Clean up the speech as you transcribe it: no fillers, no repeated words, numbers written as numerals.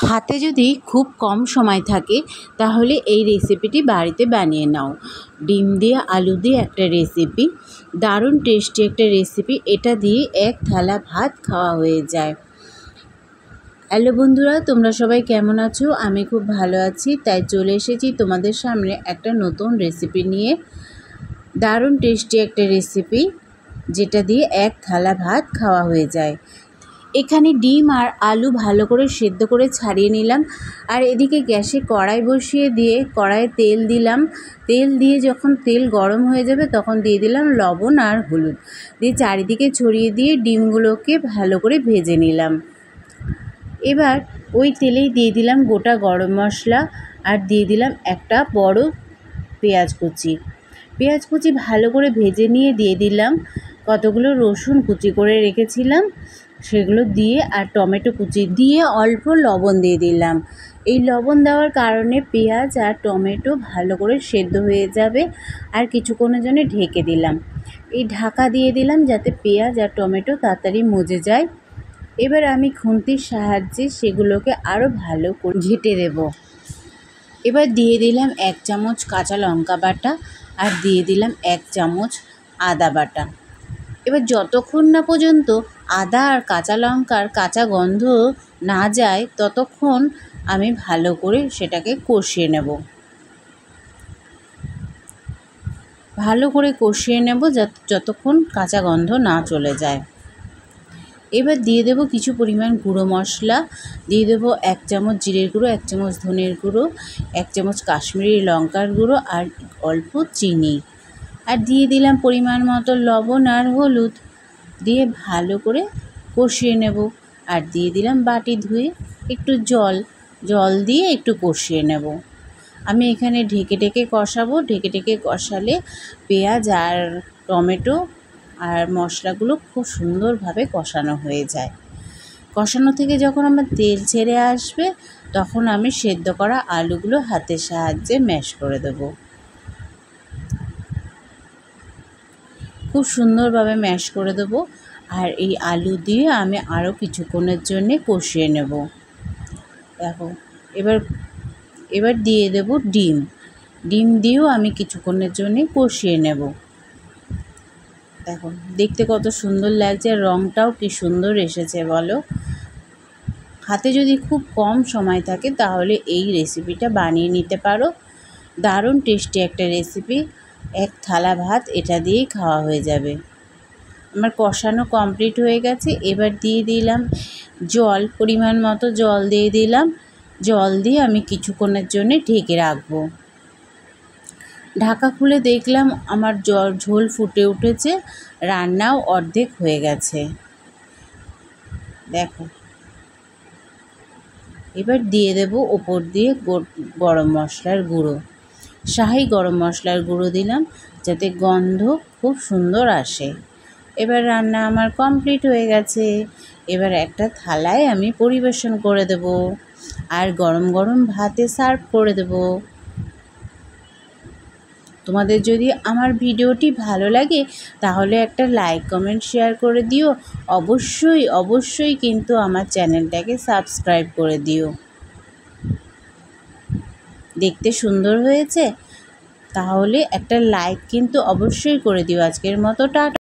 হাতে যদি খুব কম সময় থাকে তাহলে এই রেসিপিটি বাড়িতে বানিয়ে নাও। ডিম দিয়ে আলু দিয়ে একটা রেসিপি, দারুণ টেস্টি একটা রেসিপি। এটা দিয়ে এক থালা ভাত খাওয়া হয়ে যায়। হ্যালো বন্ধুরা, তোমরা সবাই কেমন আছো? আমি খুব ভালো আছি। তাই চলে এসেছি তোমাদের সামনে একটা নতুন রেসিপি নিয়ে। দারুণ টেস্টি একটা রেসিপি, যেটা দিয়ে এক থালা ভাত খাওয়া হয়ে যায়। এখানে ডিম আর আলু ভালো করে সেদ্ধ করে ছাড়িয়ে নিলাম। আর এদিকে গ্যাসে কড়াই বসিয়ে দিয়ে কড়াইয়ে তেল দিলাম। তেল দিয়ে যখন তেল গরম হয়ে যাবে তখন দিয়ে দিলাম লবণ আর হলুদ, দিয়ে চারিদিকে ছড়িয়ে দিয়ে ডিমগুলোকে ভালো করে ভেজে নিলাম। এবার ওই তেলেই দিয়ে দিলাম গোটা গরম মশলা আর দিয়ে দিলাম একটা বড় পেঁয়াজ কুচি ভালো করে ভেজে নিয়ে দিয়ে দিলাম কতগুলো রসুন কুচি করে রেখেছিলাম সেগুলো দিয়ে, আর টমেটো কুচি দিয়ে অল্প লবণ দিয়ে দিলাম। এই লবণ দেওয়ার কারণে পেঁয়াজ আর টমেটো ভালো করে সেদ্ধ হয়ে যাবে। আর কিছুক্ষণের জন্য ঢেকে দিলাম। এই ঢাকা দিয়ে দিলাম যাতে পেঁয়াজ আর টমেটো তাড়াতাড়ি মজে যায়। এবার আমি খুন্তির সাহায্যে সেগুলোকে আরও ভালো করে ঘেঁটে দেব। এবার দিয়ে দিলাম 1 চামচ কাঁচা লঙ্কা বাটা আর দিয়ে দিলাম 1 চামচ আদা বাটা। এবার যতক্ষণ না পর্যন্ত আদা আর কাঁচা লঙ্কার কাঁচা গন্ধ না যায় ততক্ষণ আমি ভালো করে সেটাকে কষিয়ে নেব। যতক্ষণ কাঁচা গন্ধ না চলে যায়। এবার দিয়ে দেব কিছু পরিমাণ গুঁড়ো মশলা, দিয়ে দেবো 1 চামচ জিরের গুঁড়ো, 1 চামচ ধনের গুঁড়ো, 1 চামচ কাশ্মীরি লঙ্কার গুঁড়ো আর অল্প চিনি, আর দিয়ে দিলাম পরিমাণ মতো লবণ আর হলুদ, দিয়ে ভালো করে কষিয়ে নেব। আর দিয়ে দিলাম বাটি ধুয়ে একটু জল দিয়ে একটু কষিয়ে নেব। আমি এখানে ঢেকে কষাবো। ঢেকে কষালে পেঁয়াজ আর টমেটো আর মশলাগুলো খুব সুন্দরভাবে কষানো হয়ে যায়। কষানো থেকে যখন আমার তেল ছেড়ে আসবে তখন আমি সেদ্ধ করা আলুগুলো হাতের সাহায্যে ম্যাশ করে দেব। খুব সুন্দরভাবে ম্যাশ করে দেব। আর এই আলু দিয়ে আমি আরও কিছুক্ষণের জন্যে কষিয়ে নেব। দেখো এবার দিয়ে দেব ডিম দিয়েও আমি কিছুক্ষণের জন্যে কষিয়ে নেব। দেখো দেখতে কত সুন্দর লাগছে, রঙটাও কি সুন্দর এসেছে বলো। হাতে যদি খুব কম সময় থাকে তাহলে এই রেসিপিটা বানিয়ে নিতে পারো। দারুণ টেস্টি একটা রেসিপি, এক থালা ভাত এটা দিয়েই খাওয়া হয়ে যাবে। আমার কষানো কমপ্লিট হয়ে গেছে। এবার দিয়ে দিলাম জল, পরিমাণ মতো জল দিয়ে দিলাম। জল দিয়ে আমি কিছুক্ষণের জন্য ঢেকে রাখবো। ঢাকা খুলে দেখলাম আমার ঝোল ফুটে উঠেছে, রান্নাও অর্ধেক হয়ে গেছে। দেখো এবার দিয়ে দেব ওপর দিয়ে গরম মশলার গুঁড়ো, শাহি গরম মশলার গুঁড়ো দিলাম যাতে গন্ধ খুব সুন্দর আসে। এবার রান্না আমার কমপ্লিট হয়ে গেছে। এবার একটা থালায় আমি পরিবেশন করে দেব আর গরম গরম ভাতে সার্ভ করে দেব। তোমাদের যদি আমার ভিডিওটি ভালো লাগে তাহলে একটা লাইক কমেন্ট শেয়ার করে দিও। অবশ্যই কিন্তু আমার চ্যানেলটাকে সাবস্ক্রাইব করে দিও। দেখতে সুন্দর হয়েছে? তাহলে একটা লাইক কিন্তু অবশ্যই করে দিও। আজকের মতো টাটা।